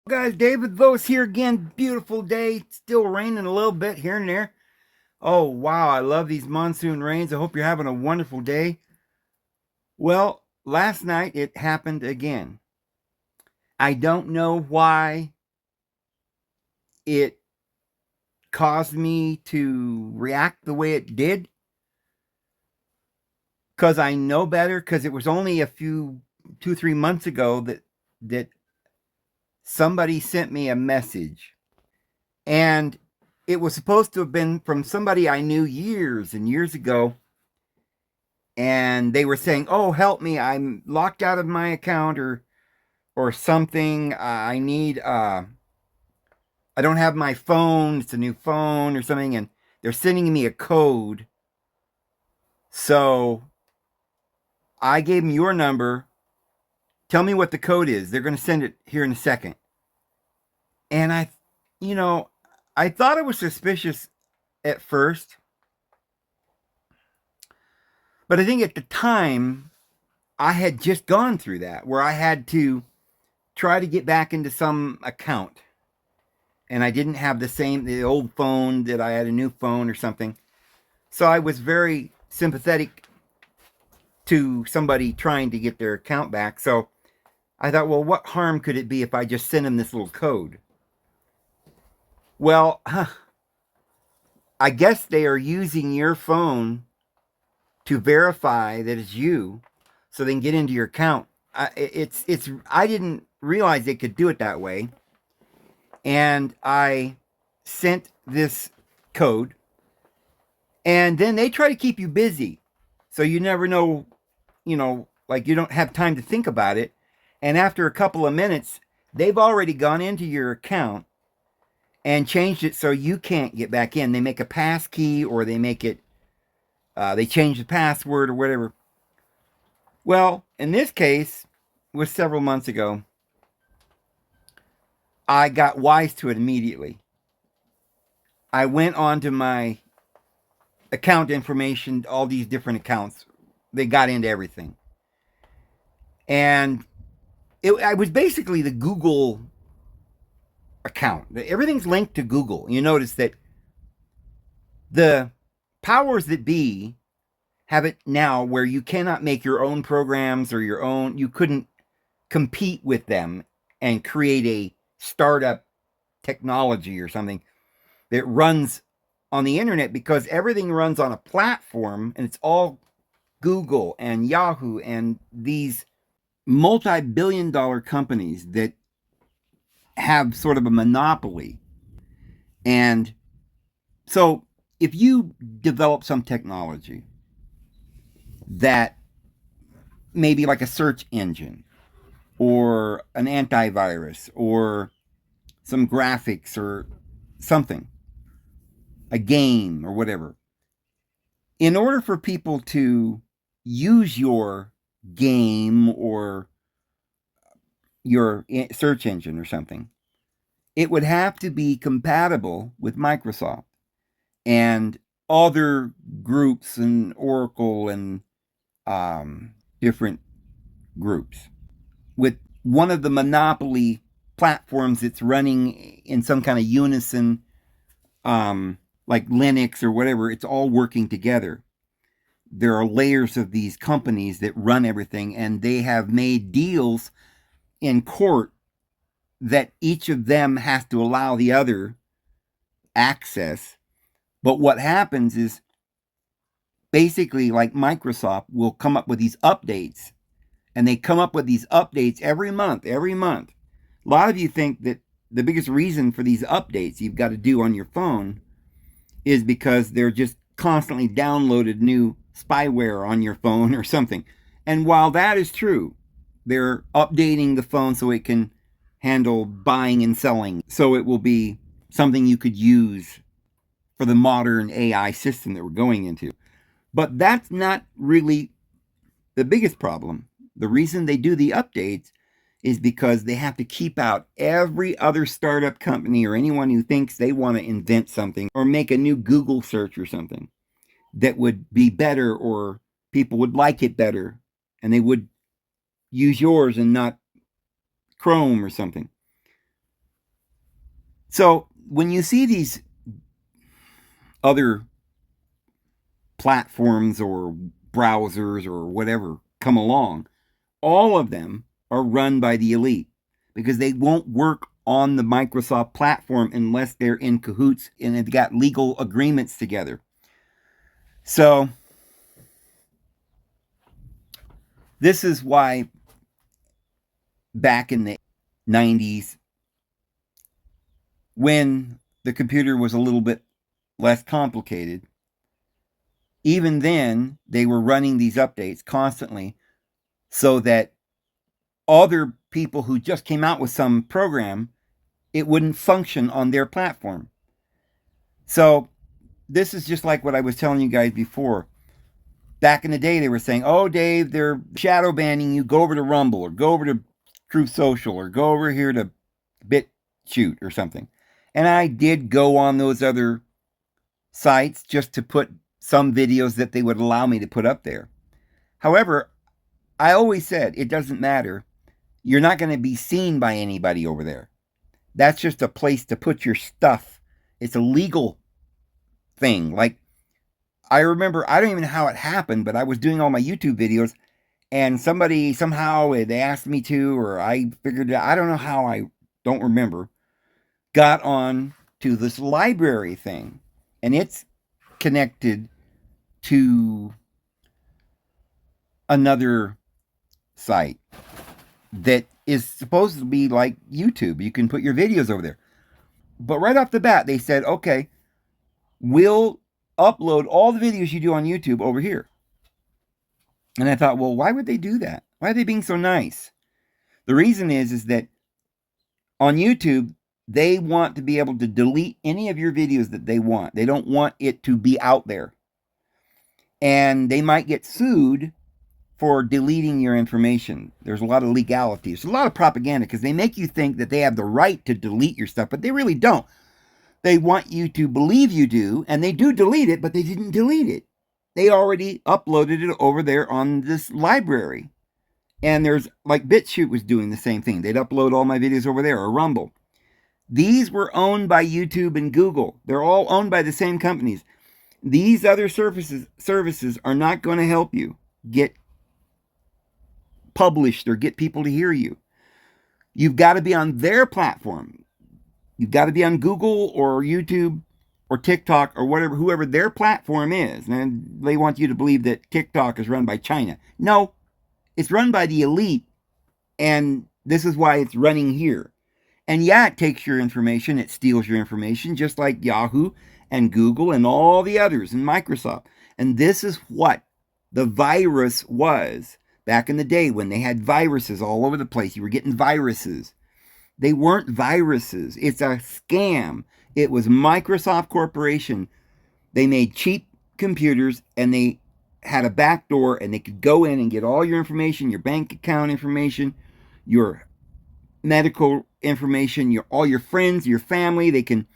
Guys, David Vose here again. Beautiful day. Still raining a little bit here and there. Oh, wow. I love these monsoon rains. I hope you're having a wonderful day. Well, last night it happened again. I don't know why it caused me to react the way it did. Because I know better. Because it was only a few, 2, 3 months ago that somebody sent me a message. And it was supposed to have been from somebody I knew years and years ago. And they were saying, "Oh, help me! I'm locked out of my account, or something. I need I don't have my phone. It's a new phone or something." And they're sending me a code. So I gave them your number. Tell me what the code is. They're going to send it here in a second. And you know, I thought it was suspicious at first, but I think at the time I had just gone through that where I had to try to get back into some account, and I didn't have the old phone, that I had a new phone or something. So I was very sympathetic to somebody trying to get their account back. So I thought, well, what harm could it be if I just send them this little code? Well, I guess they are using your phone to verify that it's you, so they can get into your account. I didn't realize they could do it that way, and I sent this code, and then they try to keep you busy, so you never know, like you don't have time to think about it. And after a couple of minutes, they've already gone into your account and changed it so you can't get back in. They make a pass key, or they change the password or whatever. Well, in this case, it was several months ago. I got wise to it immediately. I went on to my account information, all these different accounts. They got into everything. And I was basically the Google account. Everything's linked to Google. You notice that the powers that be have it now where you cannot make your own programs, or you couldn't compete with them and create a startup technology or something that runs on the internet, because everything runs on a platform, and it's all Google and Yahoo and these multi-billion-dollar companies that have sort of a monopoly. And so if you develop some technology that maybe like a search engine, or an antivirus, or some graphics, or something, a game or whatever, in order for people to use your game or your search engine or something, it would have to be compatible with Microsoft and other groups and Oracle and different groups, with one of the monopoly platforms that's running in some kind of unison, like Linux or whatever. It's all working together. There are layers of these companies that run everything, and they have made deals in court that each of them has to allow the other access. But what happens is, basically, like Microsoft will come up with these updates, and they come up with these updates every month. A lot of you think that the biggest reason for these updates you've got to do on your phone is because they're just constantly downloaded new spyware on your phone or something. And while that is true, they're updating the phone so it can handle buying and selling, so it will be something you could use for the modern AI system that we're going into. But that's not really the biggest problem. The reason they do the updates is because they have to keep out every other startup company or anyone who thinks they want to invent something or make a new Google search or something that would be better, or people would like it better, and they would use yours and not Chrome or something. So when you see these other platforms or browsers or whatever come along, all of them are run by the elite because they won't work on the Microsoft platform unless they're in cahoots and they've got legal agreements together. So this is why back in the 90s, when the computer was a little bit less complicated, even then they were running these updates constantly so that other people who just came out with some program, it wouldn't function on their platform. So this is just like what I was telling you guys before. Back in the day, they were saying, oh, Dave, they're shadow banning you. Go over to Rumble or go over to Truth Social or go over here to BitChute or something. And I did go on those other sites just to put some videos that they would allow me to put up there. However, I always said it doesn't matter. You're not going to be seen by anybody over there. That's just a place to put your stuff. It's a legal thing. Like, I remember, I don't even know how it happened, but I was doing all my YouTube videos and somebody somehow, they asked me to, or I figured out, I don't know how, I don't remember, got on to this library thing. And it's connected to another site that is supposed to be like YouTube. You can put your videos over there. But right off the bat, they said, okay, we'll upload all the videos you do on YouTube over here. And I thought, well, why would they do that? Why are they being so nice? The reason is that on YouTube, they want to be able to delete any of your videos that they want. They don't want it to be out there. And they might get sued for deleting your information. There's a lot of legality. There's a lot of propaganda because they make you think that they have the right to delete your stuff, but they really don't. They want you to believe you do, and they do delete it, but they didn't delete it. They already uploaded it over there on this library. And there's, like, BitChute was doing the same thing. They'd upload all my videos over there, or Rumble. These were owned by YouTube and Google. They're all owned by the same companies. These other services are not going to help you get published or get people to hear you. You've got to be on their platform. You've got to be on Google or YouTube or TikTok or whatever, whoever their platform is. And they want you to believe that TikTok is run by China. No, it's run by the elite. And this is why it's running here. And yeah, it takes your information. It steals your information, just like Yahoo and Google and all the others and Microsoft. And this is what the virus was back in the day when they had viruses all over the place. You were getting viruses. They weren't viruses. It's a scam. It was Microsoft Corporation. They made cheap computers and they had a back door and they could go in and get all your information, your bank account information, your medical information, all your friends, your family. They can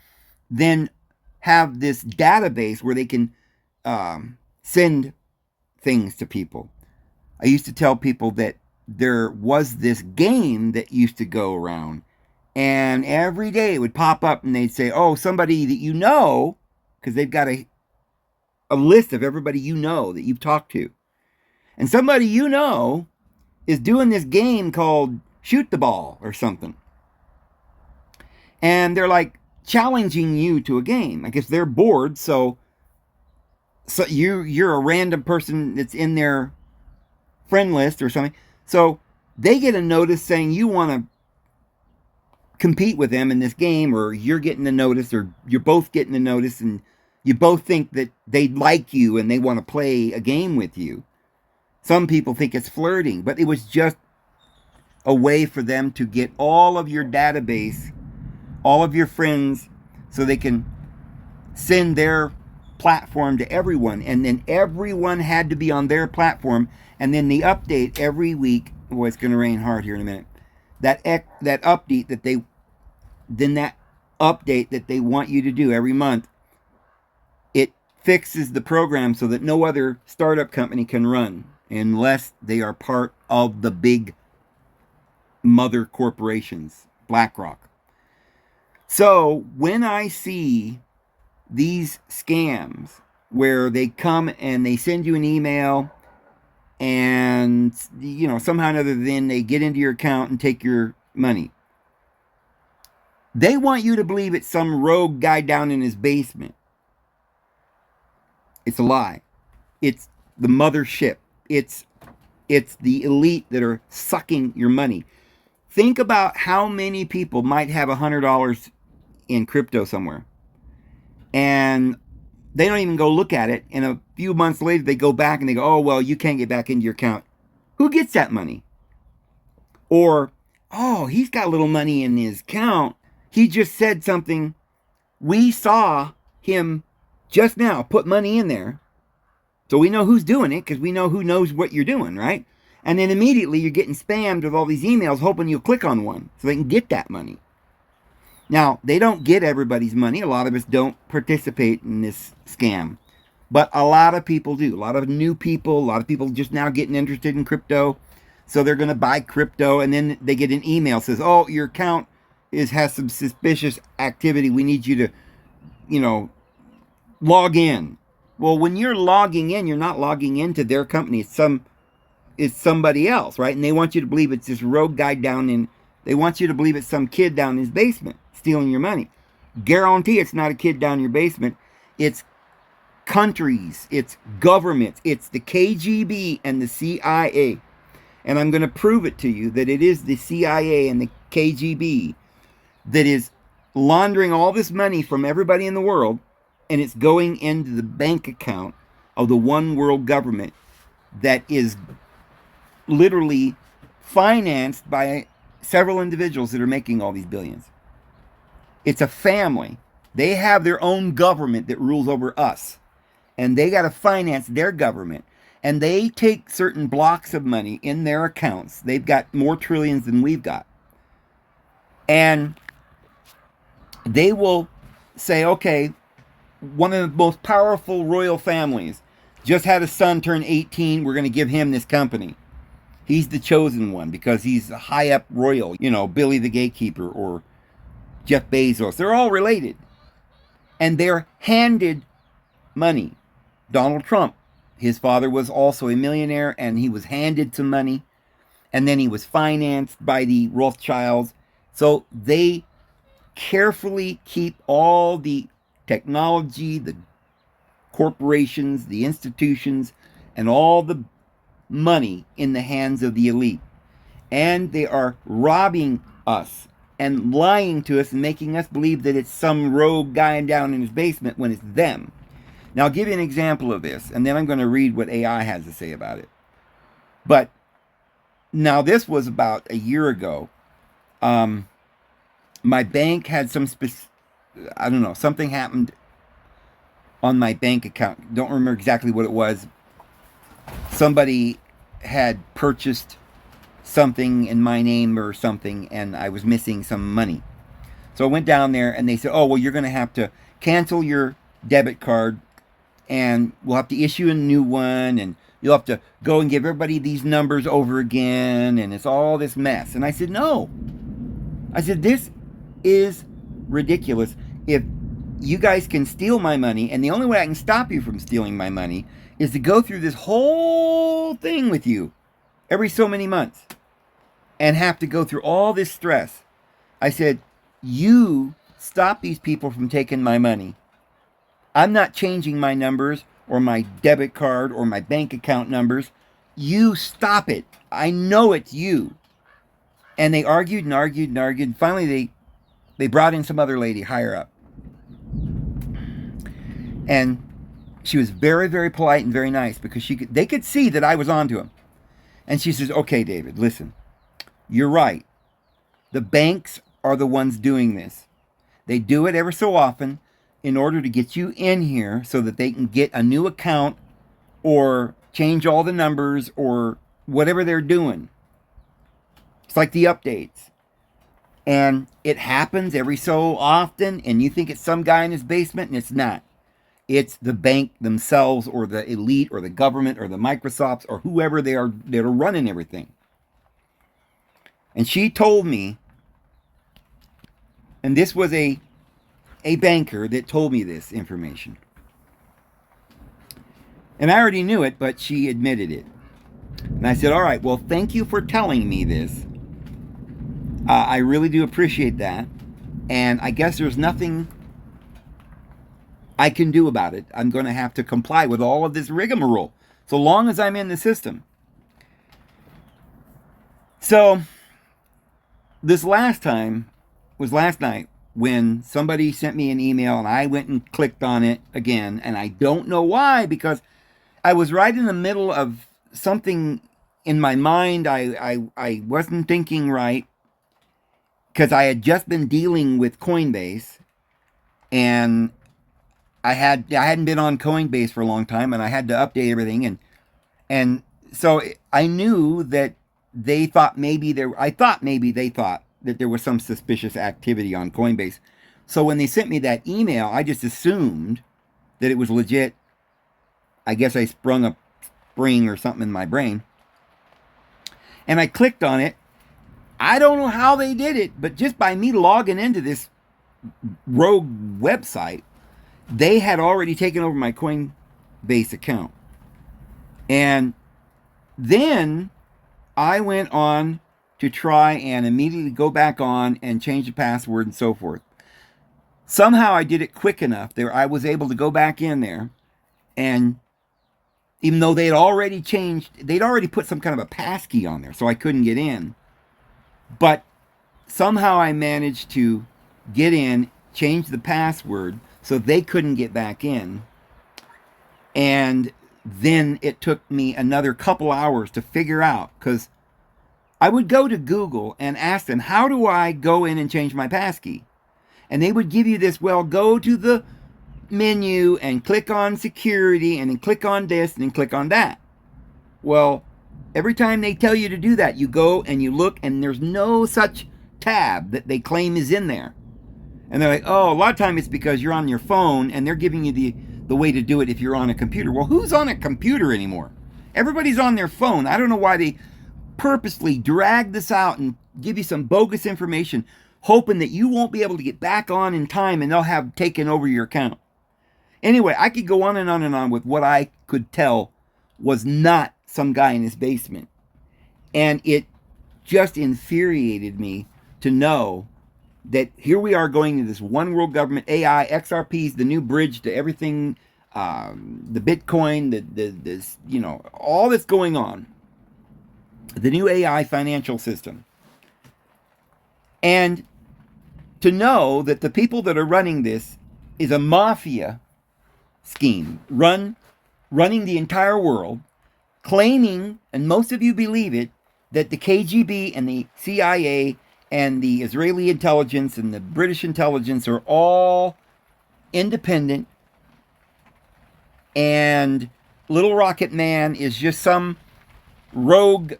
then have this database where they can send things to people. I used to tell people that there was this game that used to go around, and every day it would pop up and they'd say, oh, somebody that you know, because they've got a list of everybody you know that you've talked to. And somebody you know is doing this game called Shoot the Ball or something. And they're like challenging you to a game. I guess they're bored, so you're a random person that's in their friend list or something. So they get a notice saying you want to compete with them in this game, or you're getting a notice, or you're both getting a notice, and you both think that they like you and they want to play a game with you. Some people think it's flirting, but it was just a way for them to get all of your database, all of your friends, so they can send their platform to everyone. And then everyone had to be on their platform. And then the update every week, boy, it's going to rain hard here in a minute. That update that they want you to do every month, it fixes the program so that no other startup company can run unless they are part of the big mother corporations, BlackRock. So when I see these scams where they come and they send you an email and, you know, somehow or another, then they get into your account and take your money. They want you to believe it's some rogue guy down in his basement. It's a lie. It's the mothership. It's the elite that are sucking your money. Think about how many people might have $100 in crypto somewhere, and they don't even go look at it. And a few months later, they go back and they go, "Oh well, you can't get back into your account." Who gets that money? Or, "Oh, he's got a little money in his account. He just said something. We saw him just now put money in there. So we know who's doing it because we know who knows what you're doing, right?" And then immediately you're getting spammed with all these emails hoping you'll click on one so they can get that money. Now, they don't get everybody's money. A lot of us don't participate in this scam. But a lot of people do. A lot of new people, a lot of people just now getting interested in crypto. So they're going to buy crypto, and then they get an email that says, "Oh, your account has some suspicious activity. We need you to, you know, log in." Well, when you're logging in, you're not logging into their company. It's somebody else, right? And they want you to believe it's this rogue guy down in. They want you to believe it's some kid down in his basement stealing your money. Guarantee it's not a kid down in your basement. It's countries, it's governments, it's the KGB and the CIA. And I'm going to prove it to you that it is the CIA and the KGB that is laundering all this money from everybody in the world, and it's going into the bank account of the one world government that is literally financed by several individuals that are making all these billions. It's a family. They have their own government that rules over us, and they got to finance their government. And they take certain blocks of money in their accounts. They've got more trillions than we've got. And they will say, okay, one of the most powerful royal families just had a son turn 18. We're going to give him this company. He's the chosen one because he's a high up royal, you know, Billy the Gatekeeper or Jeff Bezos. They're all related. And they're handed money. Donald Trump, his father was also a millionaire, and he was handed some money. And then he was financed by the Rothschilds. So they carefully keep all the technology, the corporations, the institutions, and all the money in the hands of the elite. And they are robbing us and lying to us and making us believe that it's some rogue guy down in his basement when it's them. Now, I'll give you an example of this, and then I'm going to read what AI has to say about it. But now this was about a year ago. My bank had I don't know, something happened on my bank account. Don't remember exactly what it was. Somebody had purchased something in my name or something, and I was missing some money. So I went down there, and they said, "Oh, well, you're going to have to cancel your debit card, and we'll have to issue a new one, and you'll have to go and give everybody these numbers over again, and it's all this mess." And I said, "No." I said, "This is ridiculous. If you guys can steal my money, and the only way I can stop you from stealing my money is to go through this whole thing with you every so many months and have to go through all this stress." I said, "You stop these people from taking my money. I'm not changing my numbers or my debit card or my bank account numbers. You stop it. I know it's you." And they argued and argued and argued. And finally, they brought in some other lady higher up. And she was very, very polite and very nice because they could see that I was onto him. And she says, "Okay, David, listen. You're right. The banks are the ones doing this. They do it ever so often in order to get you in here so that they can get a new account or change all the numbers or whatever they're doing. It's like the updates. And it happens every so often, and you think it's some guy in his basement, and it's not. It's the bank themselves or the elite or the government or the Microsofts or whoever they are that are running everything." And she told me And this was a banker that told me this information. And I already knew it, but she admitted it. And I said, all right, well, thank you for telling me this. I really do appreciate that. And I guess there's nothing I can do about it. I'm going to have to comply with all of this rigmarole, so long as I'm in the system. So, this last time was last night when somebody sent me an email and I went and clicked on it again. And I don't know why, because I was right in the middle of something in my mind. I wasn't thinking right, because I had just been dealing with Coinbase, and I hadn't been on Coinbase for a long time, and I had to update everything, and so I knew that they thought maybe they thought that there was some suspicious activity on Coinbase. So when they sent me that email, I just assumed that it was legit. I guess I sprung a spring or something in my brain, and I clicked on it. I don't know how they did it, but just by me logging into this rogue website, they had already taken over my Coinbase account. And then I went on to try and immediately go back on and change the password and so forth. Somehow I did it quick enough that I was able to go back in there, and even though they'd already put some kind of a passkey on there, so I couldn't get in. But somehow I managed to get in, change the password so they couldn't get back in. And then it took me another couple hours to figure out, because I would go to Google and ask them, how do I go in and change my passkey? And they would give you this, well, go to the menu and click on security and then click on this and then click on that. Well, every time they tell you to do that, you go and you look, and there's no such tab that they claim is in there. And they're like, oh, a lot of times it's because you're on your phone and they're giving you the way to do it if you're on a computer. Well, who's on a computer anymore? Everybody's on their phone. I don't know why they purposely drag this out and give you some bogus information, hoping that you won't be able to get back on in time and they'll have taken over your account. Anyway, I could go on and on and on with what I could tell was not some guy in his basement. And it just infuriated me to know that here we are going to this one world government, AI, XRPs, the new bridge to everything, the Bitcoin, this, all that's going on, the new AI financial system. And to know that the people that are running this is a mafia scheme, running the entire world, claiming, and most of you believe it, that the KGB and the CIA and the Israeli intelligence and the British intelligence are all independent, and Little Rocket Man is just some rogue,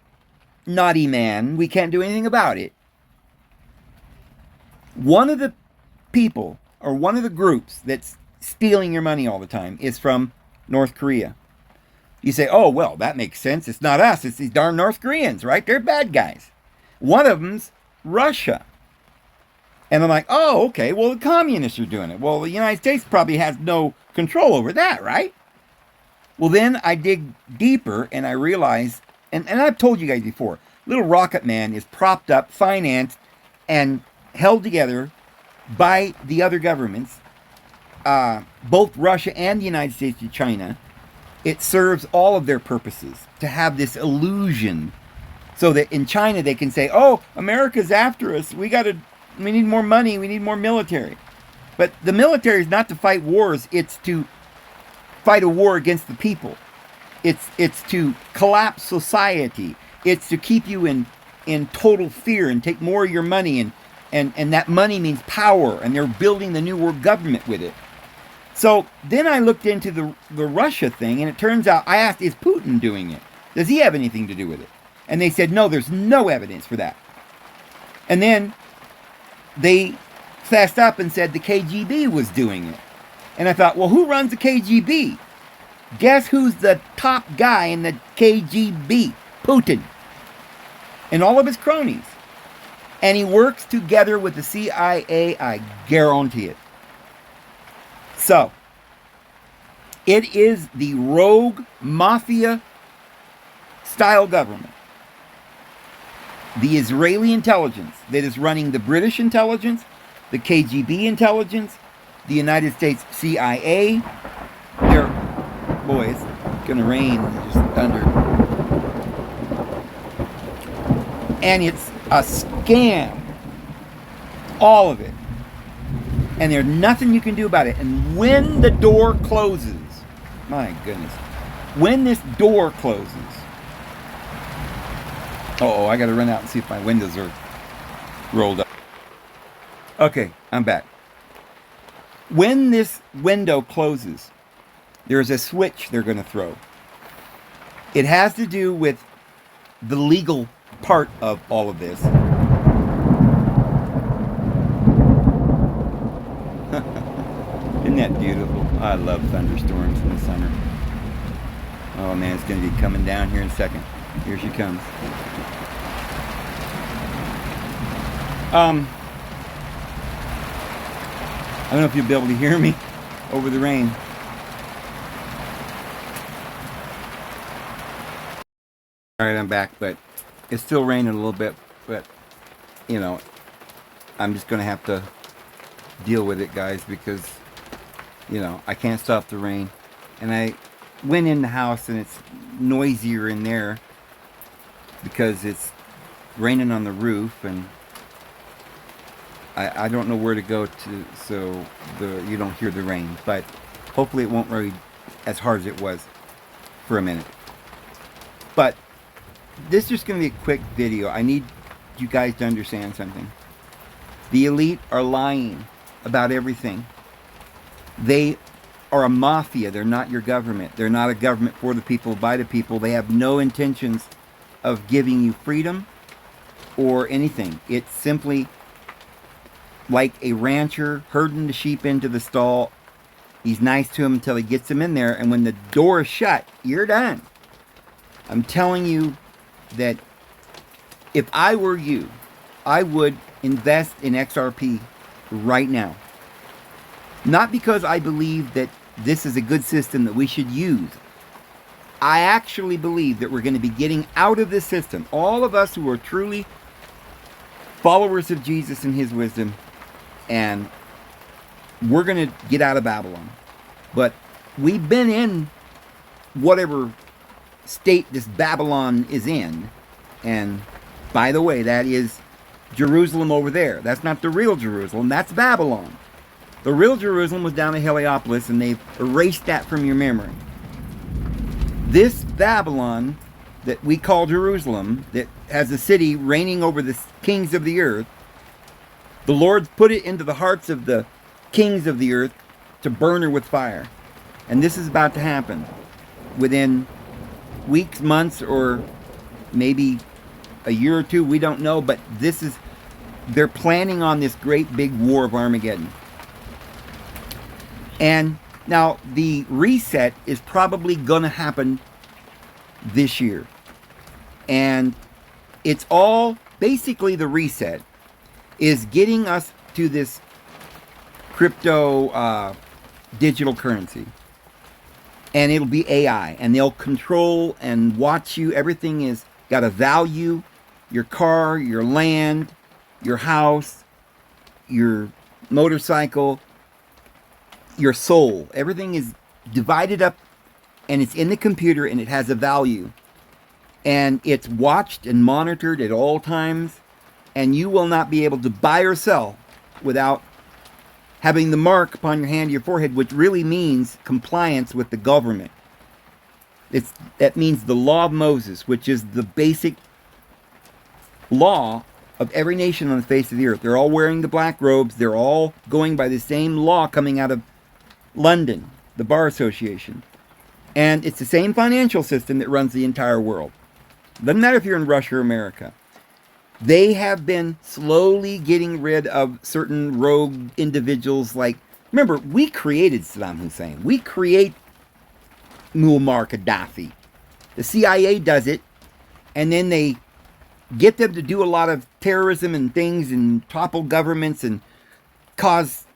naughty man. We can't do anything about it. One of the people, or one of the groups that's stealing your money all the time is from North Korea. You say, oh, well, that makes sense. It's not us. It's these darn North Koreans, right? They're bad guys. One of them's Russia. And I'm like, oh, okay, well, the communists are doing it. Well, the United States probably has no control over that, right? Well, then I dig deeper and I realize, and I've told you guys before, Little Rocket Man is propped up, financed, and held together by the other governments, both Russia and the United States and China. It serves all of their purposes to have this illusion so that in China they can say, oh, America's after us. We need more money. We need more military. But the military is not to fight wars. It's to fight a war against the people. It's to collapse society. It's to keep you in total fear and take more of your money. And that money means power. And they're building the new world government with it. So then I looked into the Russia thing, and it turns out, I asked, is Putin doing it? Does he have anything to do with it? And they said, no, there's no evidence for that. And then they fessed up and said the KGB was doing it. And I thought, well, who runs the KGB? Guess who's the top guy in the KGB? Putin. And all of his cronies. And he works together with the CIA, I guarantee it. So, it is the rogue mafia style government. The Israeli intelligence that is running the British intelligence, the KGB intelligence, the United States CIA. They're, boy, it's gonna rain, just thunder. And it's a scam. All of it. And there's nothing you can do about it. And when the door closes, my goodness, when this door closes, I gotta run out and see if my windows are rolled up. Okay, I'm back. When this window closes, there's a switch they're gonna throw. It has to do with the legal part of all of this. Isn't that beautiful? I love thunderstorms in the summer. Oh man, it's going to be coming down here in a second. Here she comes. I don't know if you'll be able to hear me over the rain. Alright, I'm back, but it's still raining a little bit, but, you know, I'm just going to have to deal with it, guys, because, you know, I can't stop the rain. And I went in the house and it's noisier in there because it's raining on the roof, and I don't know where to go to so you don't hear the rain, but hopefully it won't rain as hard as it was for a minute. But this is just going to be a quick video. I need you guys to understand something. The elite are lying about everything. They are a mafia. They're not your government. They're not a government for the people, by the people. They have no intentions of giving you freedom or anything. It's simply like a rancher herding the sheep into the stall. He's nice to them until he gets them in there, and when the door is shut, you're done. I'm telling you that if I were you, I would invest in XRP right now. Not because I believe that this is a good system that we should use. I actually believe that we're going to be getting out of this system. All of us who are truly followers of Jesus and his wisdom, and we're going to get out of Babylon. But we've been in whatever state this Babylon is in. And by the way, that is Jerusalem over there. That's not the real Jerusalem. That's Babylon. The real Jerusalem was down in Heliopolis, and they've erased that from your memory. This Babylon that we call Jerusalem, that has a city reigning over the kings of the earth, the Lord's put it into the hearts of the kings of the earth to burn her with fire. And this is about to happen within weeks, months, or maybe a year or two. We don't know, but they're planning on this great big war of Armageddon. And now the reset is probably going to happen this year. And it's all, basically the reset is getting us to this crypto digital currency. And it'll be AI, and they'll control and watch you. Everything is got a value. Your car, your land, your house, your motorcycle, your soul. Everything is divided up, and it's in the computer, and it has a value. And it's watched and monitored at all times, and you will not be able to buy or sell without having the mark upon your hand or your forehead, which really means compliance with the government. That means the law of Moses, which is the basic law of every nation on the face of the earth. They're all wearing the black robes. They're all going by the same law coming out of London, the Bar Association. And it's the same financial system that runs the entire world. Doesn't matter if you're in Russia or America. They have been slowly getting rid of certain rogue individuals. Like, remember, we created Saddam Hussein. We create Muammar Gaddafi. The CIA does it, and then they get them to do a lot of terrorism and things and topple governments and cause,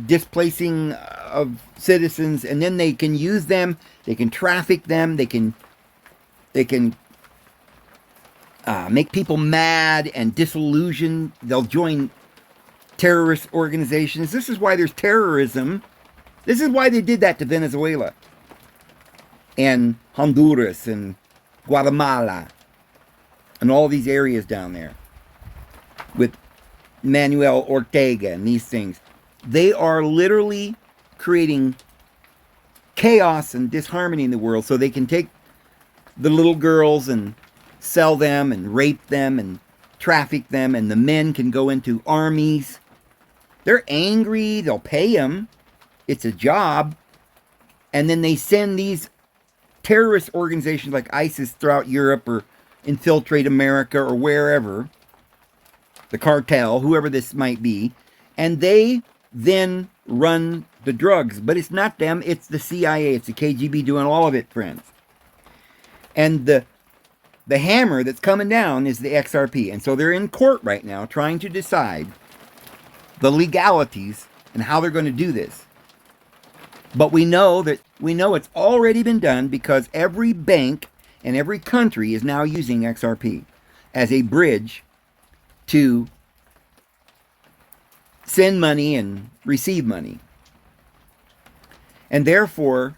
displacing of citizens, and then they can use them, they can traffic them, they can make people mad and disillusioned. They'll join terrorist organizations. This is why there's terrorism. This is why they did that to Venezuela and Honduras and Guatemala and all these areas down there with Manuel Ortega and these things. They are literally creating chaos and disharmony in the world so they can take the little girls and sell them and rape them and traffic them, and the men can go into armies. They're angry. They'll pay them. It's a job. And then they send these terrorist organizations like ISIS throughout Europe or infiltrate America or wherever, the cartel, whoever this might be, and they then run the drugs. But it's not them, it's the CIA, it's the KGB doing all of it, friends. And the hammer that's coming down is the XRP. And so they're in court right now trying to decide the legalities and how they're going to do this. But we know it's already been done because every bank and every country is now using XRP as a bridge to send money and receive money. And therefore,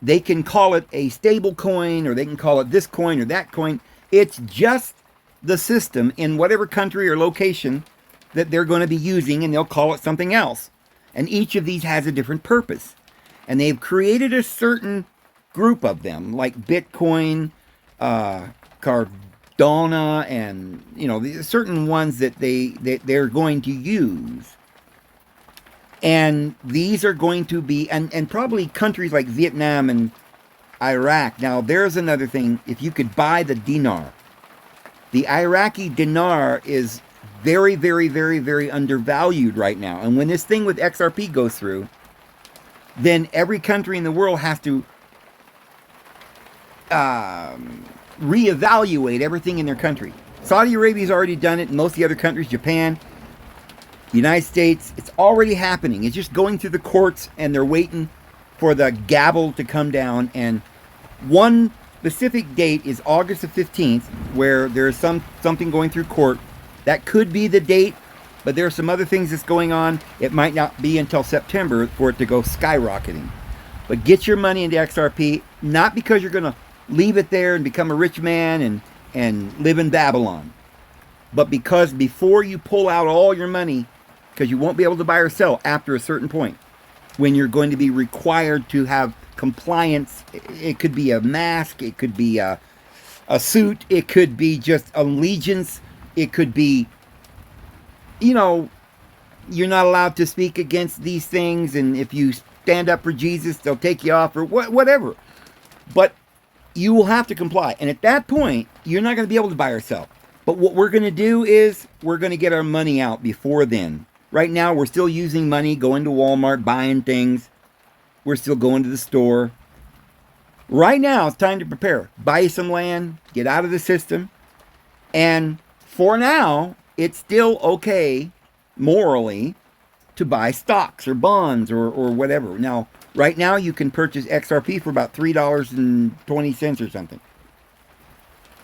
they can call it a stable coin, or they can call it this coin or that coin. It's just the system in whatever country or location that they're going to be using, and they'll call it something else. And each of these has a different purpose. And they've created a certain group of them, like Bitcoin, Cardano, and the certain ones that they're going to use. And these are going to be, and probably countries like Vietnam and Iraq. Now, there's another thing. If you could buy the dinar, the Iraqi dinar is very, very, very, very undervalued right now. And when this thing with XRP goes through, then every country in the world has to reevaluate everything in their country. Saudi Arabia's already done it, and most of the other countries, Japan, the United States, it's already happening. It's just going through the courts, and they're waiting for the gavel to come down. And one specific date is August the 15th, where there's something going through court. That could be the date, but there are some other things that's going on. It might not be until September for it to go skyrocketing. But get your money into XRP, not because you're going to leave it there and become a rich man and live in Babylon, but because before you pull out all your money, because you won't be able to buy or sell after a certain point, when you're going to be required to have compliance. It could be a mask, it could be a suit, it could be just allegiance, it could be, you're not allowed to speak against these things, and if you stand up for Jesus, they'll take you off, or whatever. But you will have to comply. And at that point, you're not going to be able to buy or sell. But what we're going to do is we're going to get our money out before then. Right now, we're still using money, going to Walmart, buying things. We're still going to the store. Right now, it's time to prepare. Buy some land, get out of the system. And for now, it's still okay, morally, to buy stocks or bonds or whatever. Now, right now, you can purchase XRP for about $3.20 or something.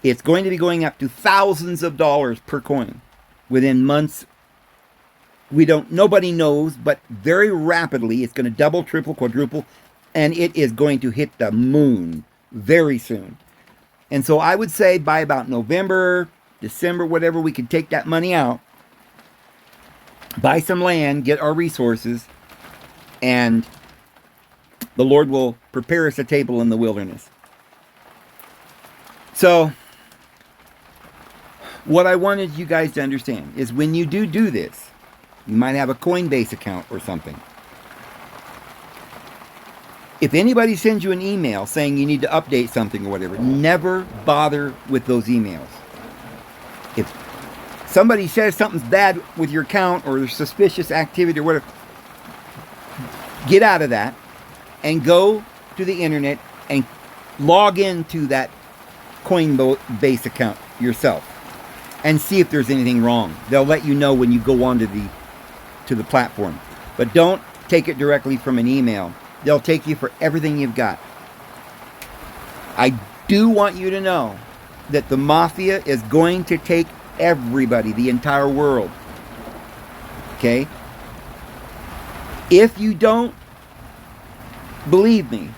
It's going to be going up to thousands of dollars per coin within months. Nobody knows, but very rapidly, it's going to double, triple, quadruple, and it is going to hit the moon very soon. And so I would say by about November, December, whatever, we can take that money out, buy some land, get our resources, and the Lord will prepare us a table in the wilderness. So, what I wanted you guys to understand is when you do this, you might have a Coinbase account or something. If anybody sends you an email saying you need to update something or whatever, never bother with those emails. If somebody says something's bad with your account or there's suspicious activity or whatever, get out of that and go to the internet and log into that Coinbase account yourself. and see if there's anything wrong. They'll let you know when you go onto the platform. But don't take it directly from an email. They'll take you for everything you've got. I do want you to know that the mafia is going to take everybody, the entire world. Okay? If you don't believe me,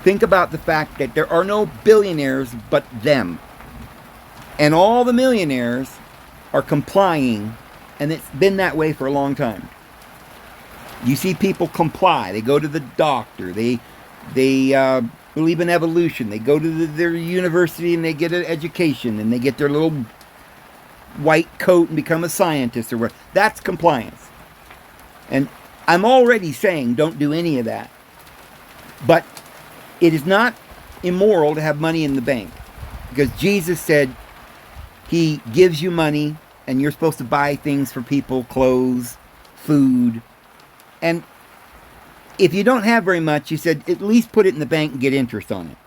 think about the fact that there are no billionaires but them. And all the millionaires are complying, and it's been that way for a long time. You see people comply. They go to the doctor. They believe in evolution. They go to their university and they get an education and they get their little white coat and become a scientist or whatever. That's compliance. And I'm already saying don't do any of that. But it is not immoral to have money in the bank, because Jesus said he gives you money and you're supposed to buy things for people, clothes, food. And if you don't have very much, he said, at least put it in the bank and get interest on it.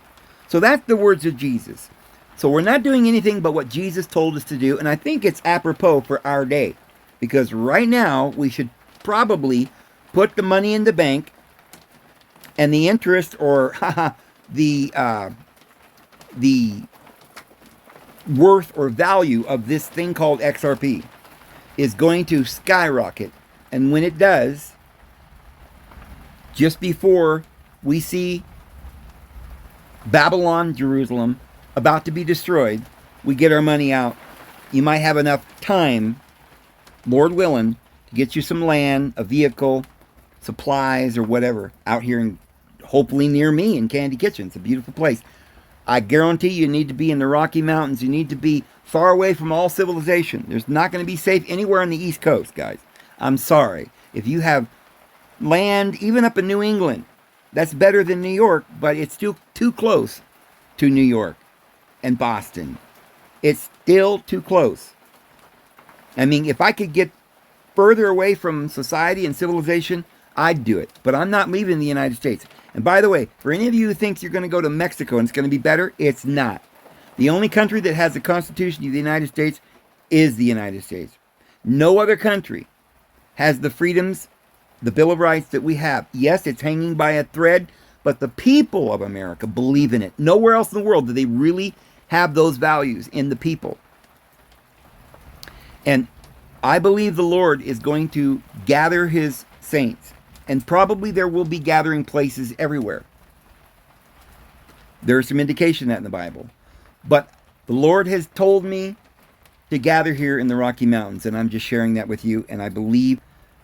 So that's the words of Jesus. So we're not doing anything but what Jesus told us to do. And I think it's apropos for our day, because right now we should probably put the money in the bank, and the interest or the worth or value of this thing called XRP is going to skyrocket. And when it does, just before we see Babylon, Jerusalem, about to be destroyed, we get our money out. You might have enough time, Lord willing, to get you some land, a vehicle, supplies, or whatever, out here in, hopefully near me in Candy Kitchen. It's a beautiful place. I guarantee you need to be in the Rocky Mountains. You need to be far away from all civilization. There's not going to be safe anywhere on the East Coast, guys. I'm sorry. If you have land, even up in New England, that's better than New York, but it's still too close to New York and Boston. It's still too close. I mean, if I could get further away from society and civilization, I'd do it. But I'm not leaving the United States. And by the way, for any of you who thinks you're going to go to Mexico and it's going to be better, it's not. The only country that has the Constitution of the United States is the United States. No other country has the freedoms, the Bill of Rights that we have. Yes, it's hanging by a thread, but the people of America believe in it. Nowhere else in the world do they really have those values in the people. And I believe the Lord is going to gather his saints. And probably there will be gathering places everywhere. There's some indication of that in the Bible. But the Lord has told me to gather here in the Rocky Mountains, and I'm just sharing that with you. And I believe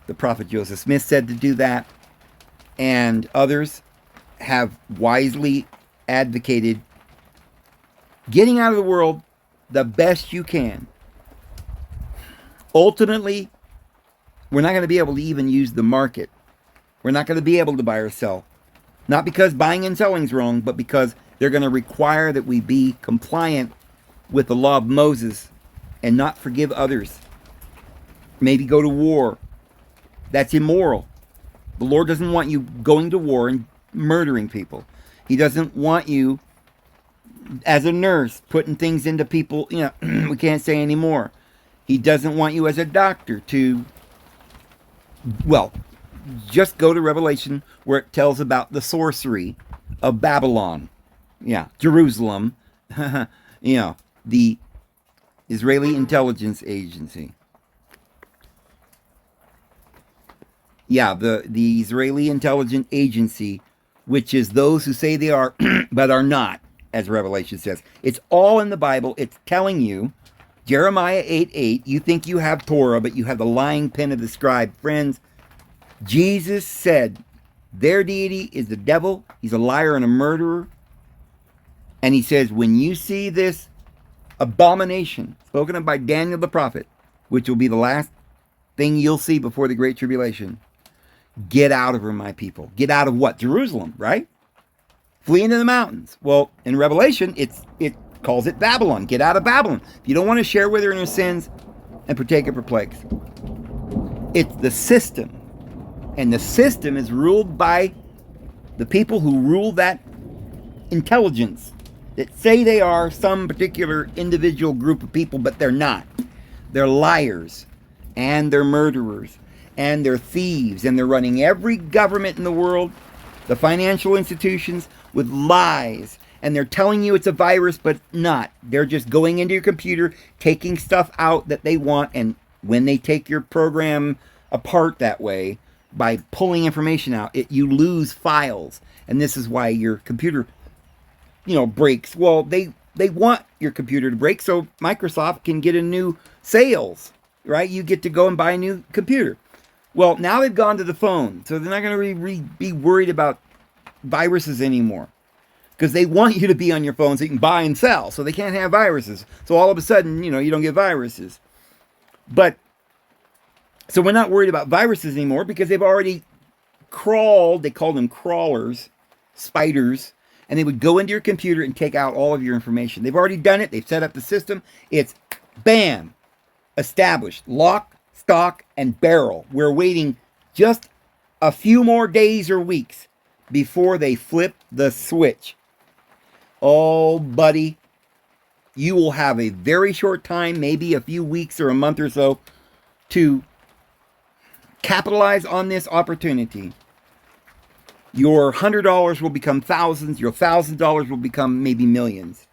the prophet Joseph Smith said to do that, and others have wisely advocated getting out of the world the best you can. Ultimately, we're not going to be able to even use the market. We're not going to be able to buy or sell. Not because buying and selling is wrong, but because they're going to require that we be compliant with the law of Moses and not forgive others. Maybe go to war. That's immoral. The Lord doesn't want you going to war and murdering people. He doesn't want you, as a nurse, putting things into people, we can't say anymore. He doesn't want you as a doctor to, just go to Revelation where it tells about the sorcery of Babylon. Yeah, Jerusalem. The Israeli Intelligence Agency. Yeah, the Israeli Intelligence Agency, which is those who say they are, but are not, as Revelation says. It's all in the Bible. It's telling you, Jeremiah 8:8, you think you have Torah, but you have the lying pen of the scribe. Friends, Jesus said their deity is the devil. He's a liar and a murderer. And he says, when you see this abomination spoken of by Daniel the prophet, which will be the last thing you'll see before the Great Tribulation, get out of her, my people. Get out of what? Jerusalem, right? Flee into the mountains. Well, in Revelation, it calls it Babylon. Get out of Babylon. If you don't want to share with her in her sins and partake of her plagues. It's the system. And the system is ruled by the people who rule that intelligence that say they are some particular individual group of people, but they're not. They're liars, and they're murderers, and they're thieves, and they're running every government in the world, the financial institutions, with lies. And they're telling you it's a virus, but not. They're just going into your computer, taking stuff out that they want, and when they take your program apart that way, by pulling information out, you lose files. And this is why your computer, breaks. Well, they want your computer to break so Microsoft can get a new sales, right? You get to go and buy a new computer. Well, now they've gone to the phone, so they're not going to be worried about viruses anymore, because they want you to be on your phone so you can buy and sell, so they can't have viruses. So all of a sudden, you don't get viruses. But so we're not worried about viruses anymore, because they've already crawled. They call them crawlers, spiders, and they would go into your computer and take out all of your information. They've already done it. They've set up the system. It's bam, established, lock, stock, and barrel. We're waiting just a few more days or weeks before they flip the switch. Oh, buddy, you will have a very short time, maybe a few weeks or a month or so, to capitalize on this opportunity. Your $100 will become thousands. Your $1,000 will become maybe millions.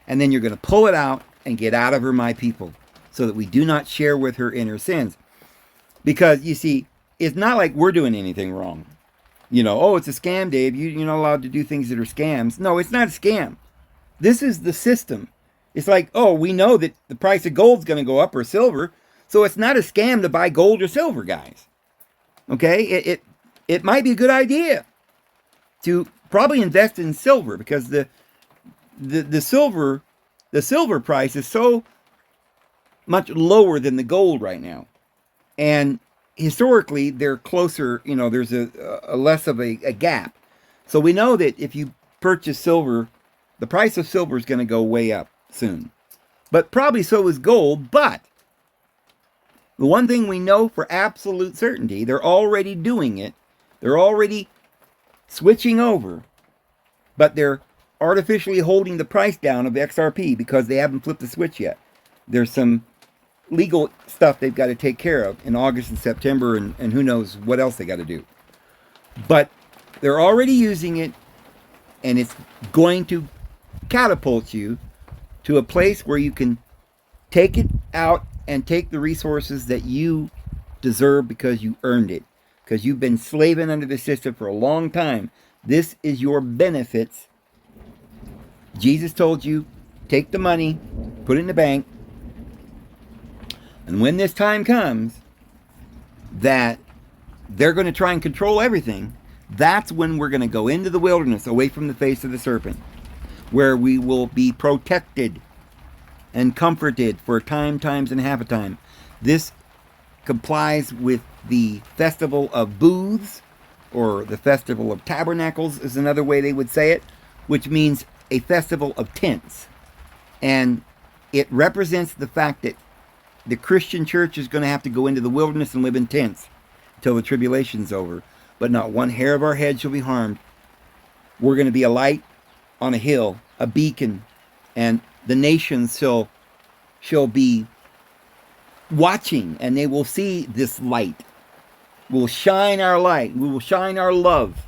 And then you're going to pull it out and get out of her, my people, so that we do not share with her in her sins. Because, you see, it's not like we're doing anything wrong. Oh, it's a scam, Dave. You're not allowed to do things that are scams. No, it's not a scam. This is the system. It's like, oh, we know that the price of gold's going to go up, or silver, so it's not a scam to buy gold or silver, guys. Okay? It might be a good idea to probably invest in silver, because the silver price is so much lower than the gold right now. And historically, they're closer, there's a less of a gap. So we know that if you purchase silver, the price of silver is going to go way up soon. But probably so is gold. But the one thing we know for absolute certainty, they're already doing it. They're already switching over. But they're artificially holding the price down of XRP because they haven't flipped the switch yet. There's some legal stuff they've got to take care of in August and September, and who knows what else they got to do. But they're already using it, and it's going to catapult you to a place where you can take it out and take the resources that you deserve because you earned it, because you've been slaving under the system for a long time. This is your benefits. Jesus told you, take the money, put it in the bank, and when this time comes that they're going to try and control everything, that's when we're going to go into the wilderness, away from the face of the serpent, where we will be protected and comforted for a time, times, and half a time. This complies with the festival of booths, or the festival of tabernacles is another way they would say it, which means a festival of tents. And it represents the fact that the Christian church is going to have to go into the wilderness and live in tents until the tribulation's over. But not one hair of our head shall be harmed. We're going to be a light on a hill, a beacon, and the nations shall be watching, and they will see this light. We'll shine our light. We will shine our love.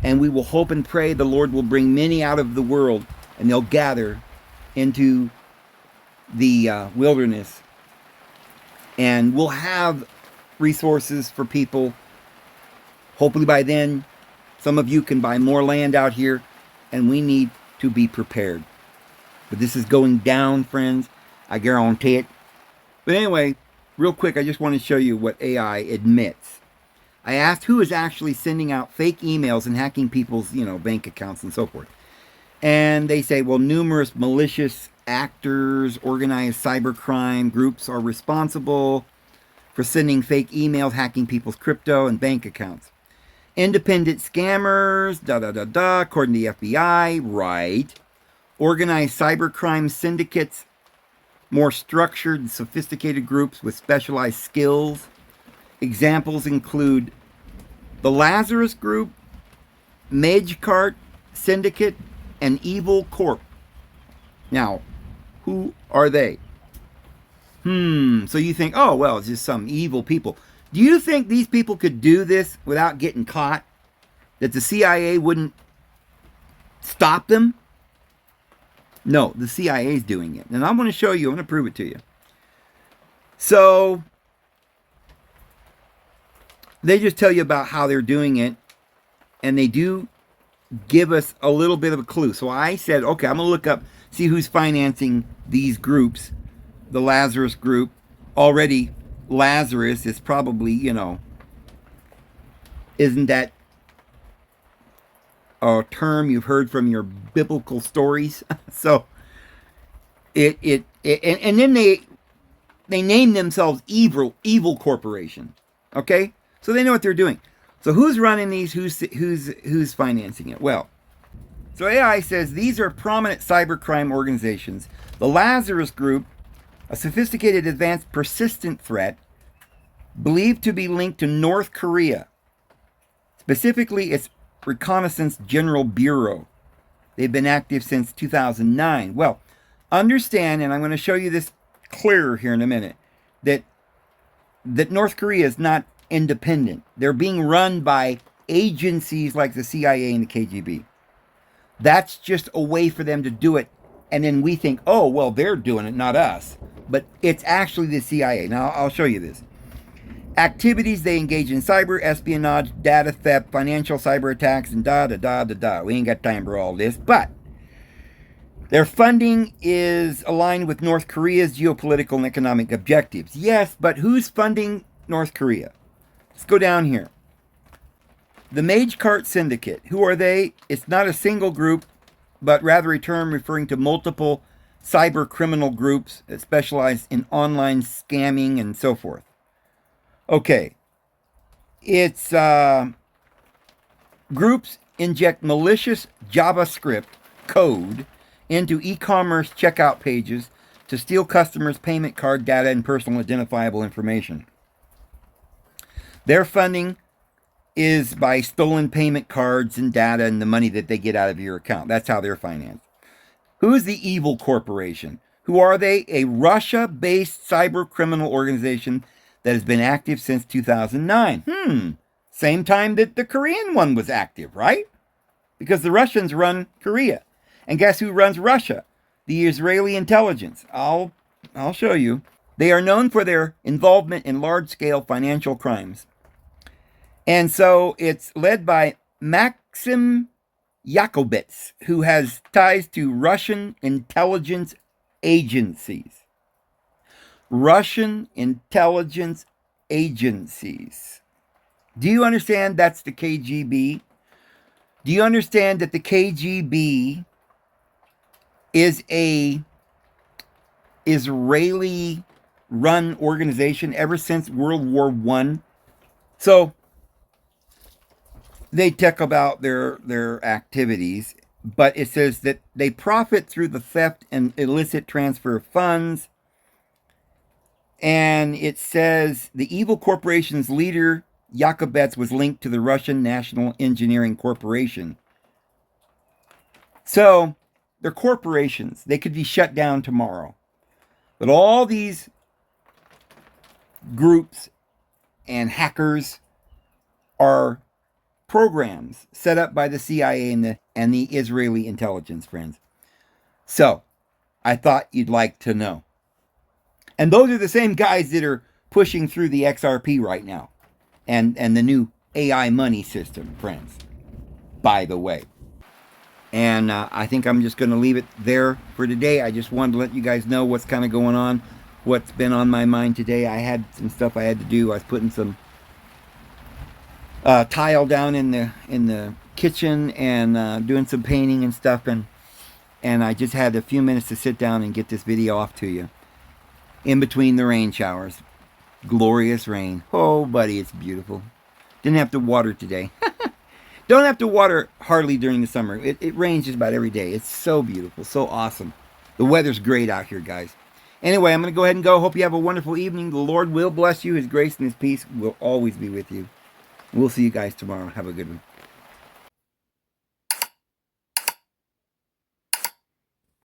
And we will hope and pray the Lord will bring many out of the world, and they'll gather into the wilderness. And we'll have resources for people. Hopefully by then, some of you can buy more land out here, and we need to be prepared. But this is going down, friends. I guarantee it. But anyway, real quick, I just want to show you what AI admits. I asked who is actually sending out fake emails and hacking people's, bank accounts and so forth. And they say, well, numerous malicious actors, organized cybercrime groups are responsible for sending fake emails, hacking people's crypto and bank accounts. Independent scammers, according to the FBI, right. Organized cybercrime syndicates, more structured and sophisticated groups with specialized skills. Examples include the Lazarus Group, Magecart Syndicate, an evil corp. Now, who are they? So you think, oh, well, it's just some evil people. Do you think these people could do this without getting caught? That the CIA wouldn't stop them? No, the CIA is doing it. And I'm going to show you, I'm going to prove it to you. So, they just tell you about how they're doing it. And they do give us a little bit of a clue. So I said, okay, I'm going to look up, see who's financing these groups. The Lazarus group. Already, Lazarus is probably, isn't that a term you've heard from your biblical stories? So, and then they name themselves evil corporation. Okay? So they know what they're doing. So who's running these? Who's financing it? Well, so AI says these are prominent cybercrime organizations. The Lazarus Group, a sophisticated, advanced, persistent threat believed to be linked to North Korea, specifically its Reconnaissance General Bureau. They've been active since 2009. Well, understand, and I'm going to show you this clearer here in a minute, that North Korea is not independent. They're being run by agencies like the CIA and the KGB. That's just a way for them to do it. And then we think, oh, well, they're doing it, not us. But it's actually the CIA. Now, I'll show you this. Activities they engage in: cyber espionage, data theft, financial cyber attacks, and da-da-da-da-da. We ain't got time for all this. But their funding is aligned with North Korea's geopolitical and economic objectives. Yes, but who's funding North Korea? Let's go down here. The Mage Cart Syndicate. Who are they? It's not a single group, but rather a term referring to multiple cyber criminal groups that specialize in online scamming and so forth. Okay. It's groups inject malicious JavaScript code into e-commerce checkout pages to steal customers' payment card data and personal identifiable information. Their funding is by stolen payment cards and data and the money that they get out of your account. That's how they're financed. Who's the evil corporation? Who are they? A Russia-based cyber criminal organization that has been active since 2009. Same time that the Korean one was active, right? Because the Russians run Korea. And guess who runs Russia? The Israeli intelligence. I'll show you. They are known for their involvement in large-scale financial crimes. And so it's led by Maxim Yakobets, who has ties to Russian intelligence agencies. Russian intelligence agencies. Do you understand that's the KGB? Do you understand that the KGB is a Israeli-run organization ever since World War I? So they talk about their activities, but it says that they profit through the theft and illicit transfer of funds. And it says the evil corporation's leader, Yakobets, was linked to the Russian National Engineering Corporation. So they're corporations. They could be shut down tomorrow. But all these groups and hackers are programs set up by the CIA and the Israeli intelligence, friends. So, I thought you'd like to know. And those are the same guys that are pushing through the XRP right now. And the new AI money system, friends. By the way. And I think I'm just going to leave it there for today. I just wanted to let you guys know what's kind of going on. What's been on my mind today. I had some stuff I had to do. I was putting some tile down in the kitchen and doing some painting and stuff, and I just had a few minutes to sit down and get this video off to you in between the rain showers. Glorious rain. Oh buddy, it's beautiful. Didn't have to water today. Don't have to water hardly during the summer. It rains just about every day. It's so beautiful, so awesome. The weather's great out here, guys. Anyway, I'm going to go ahead and go. Hope you have a wonderful evening. The Lord will bless you. His grace and His peace will always be with you. We'll see you guys tomorrow. Have a good one.